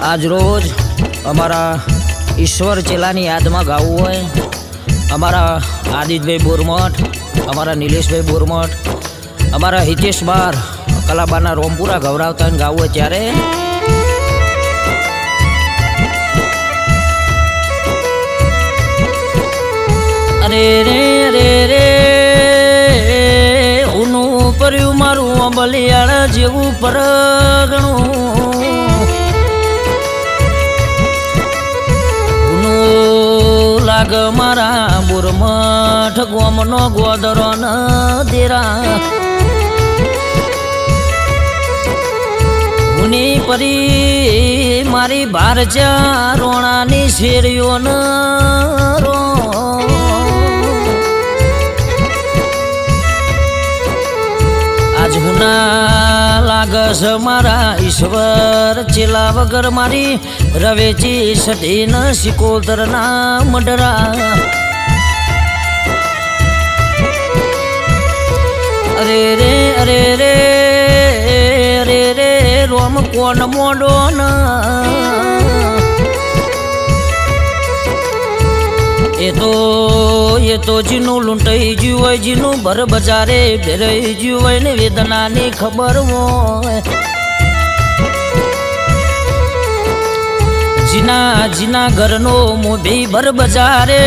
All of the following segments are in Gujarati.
આજ રોજ અમારા ઈશ્વર ચેલાની યાદમાં ગાવું હોય, અમારા આદિત્યભાઈ બોરમઠ, અમારા નિલેશભાઈ બોરમઠ, અમારા હિતેશ બાર કલાબાના રોમપુરા ગૌરાવતા ગાવું હોય ત્યારે અરે રે રે રે ઉનું पर्યું મારું બલિયાળ જેવું પરગણું લાગ મારા બોરમઠ ગોમનો ગોદરો ન દેરા ઉની પરી મારી ભારચા રોણાની શેરીઓ ન રો આજ હુના લાગસ મારા ઈશ્વર ચેલા વગર મારી રવેચી સધીન સિકોતરના મડરા અરે રે અરે રે અરે રે રોમ કોણ મોડો ન એ તો જીનું લૂંટાઈ જ્યું હોય, જીનું ભર બજારે ભેરાઈ જ્યું હોય ને વેદનાની ખબર હોય, જીના ઘરનો મોભી ભર બજારે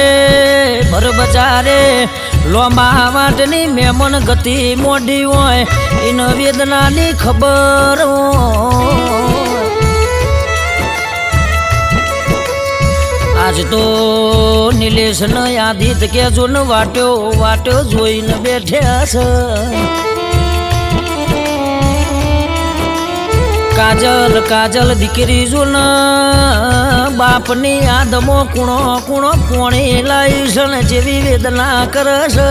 લોમા વાટની મેમન ગતિ મોઢી હોય એને વેદનાની ખબર હોય. આજ તો નિલેશ ન યાદિત કેજો ને વાટ્યો જોઈને બેઠ્યા છે. કાજલ દીકરી જો ને બાપની યાદમો કુણો પોણી લાવી છે ને જેવી વેદના કરે છે.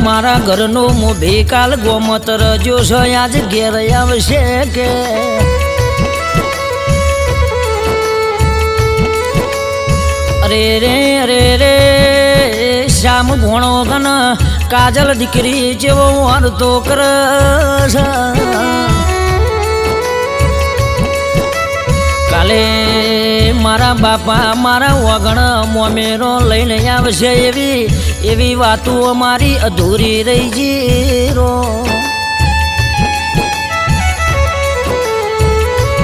મારા ઘરનો મોભી કાલ ગોમતર જોશો આજ ઘેર આવશે કે અરે રે શ્યામ ભોણો ગન કાજલ દીકરી જેવો અર્ધો કરે છે. કાલે મારા બાપા મારા વગણ મોમેરો લઈને આવશે એવી વાતો અમારી અધૂરી રહી જીરો.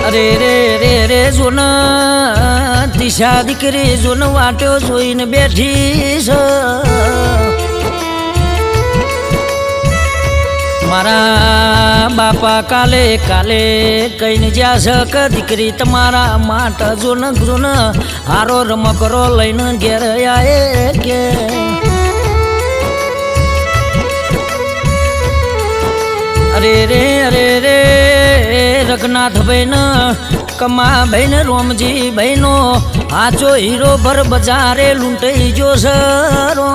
અરે રે જોન દિશા દીકરી જોન વાટ્યો જોઈને બેઠી છે. મારા બાપા કાલે કઈને જ્યાં છે કે દીકરી તમારા માટે જોન હારો રમકરો લઈને ઘેર આયે કે અરે રે રઘનાથ ભાઈ ને કમા ભાઈ ને રોમજી ભાઈ નો હાચો હીરો ભર બજારે લૂંટાઈ જો સરો.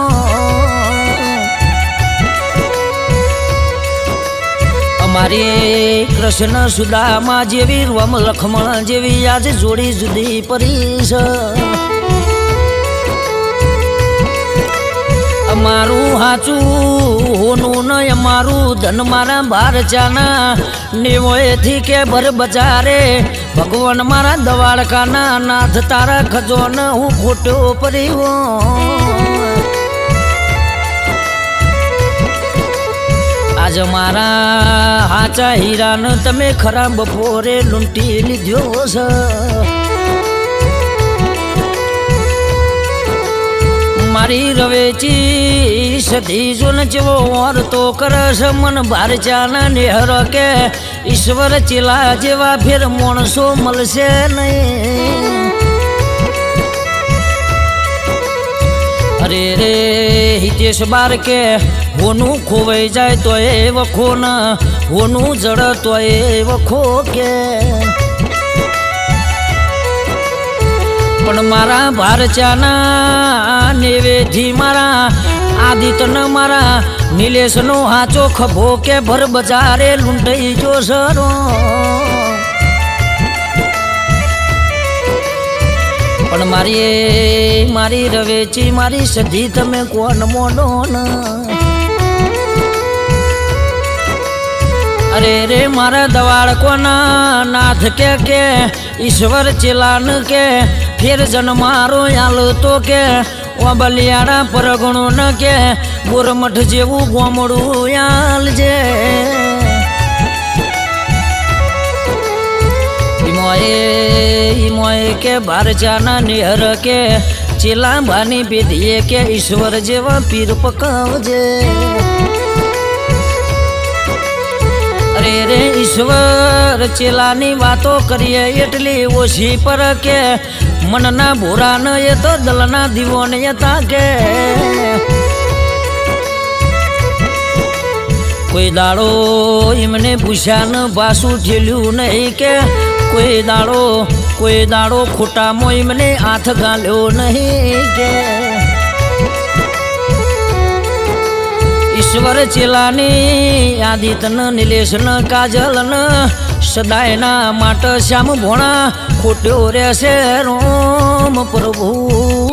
અમારી કૃષ્ણ સુદામા જેવી રોમ લખમણ જેવી આજે જોડી જુદી પરી છે. અમારું હાચું હોનું ન અમારું ધન મારા ભારચાના નેવોએથી કે ભર બજારે ભગવાન મારા દવાડકાના નાથ તારા ખજો ન હું ખોટો પર્યો. આજ મારા હાચા હીરાને તમે ખરા બપોરે લૂંટી લીધો છે. મારી રવેચી સધી જોન જેવો ઓરતો કરે છે મન ભારચાના નેહર કે ઈશ્વર ચેલા જેવા ફેર માણસો મળશે નહીં. અરે રે હિતેશ બાર કે હોનું ખોવાઈ જાય તો એ વખો ન હોનું જડ તો એ વખો કે પણ મારા ભારચાના નેવેથી મારા આદિત્યનો મારા નિલેશનો હાચો ખભો કે ભર બજારે લૂંટાઈ જો સરો. પણ મારી રવેચી મારી સધી તમે કોણ મોડો ન અરે રે મારા દવાળ કોના નાથ કે ઈશ્વર ચેલાન કે ફેર જન્મારો આલ તો કે ઓ બલિયાળા પરગણો ન કે બોરમઠ જેવું ગોમડું આલજે ઈમોએ કે ભારજાના નિહર કે ચેલા ભાની પેઢીએ કે ઈશ્વર જેવા પીર પકાવજે અરે રે ઈશ્વર ચેલાની વાતો કરીએ એટલી ઓછી પર કે મનના ભોરા ન એ તો દલના દીવો ને હતા કે કોઈ દાડો એમને ભૂષાન ભાસું ઠેલ્યું નહીં કે કોઈ દાડો ખોટામાં એમને હાથ ગાલ્યો નહીં કે ઈશ્વર ચેલાની આદિતન નિલેશન કાજલન સદાયના માટે શ્યામ ભોણા ખોટ્યો રહેશે રોમ પ્રભુ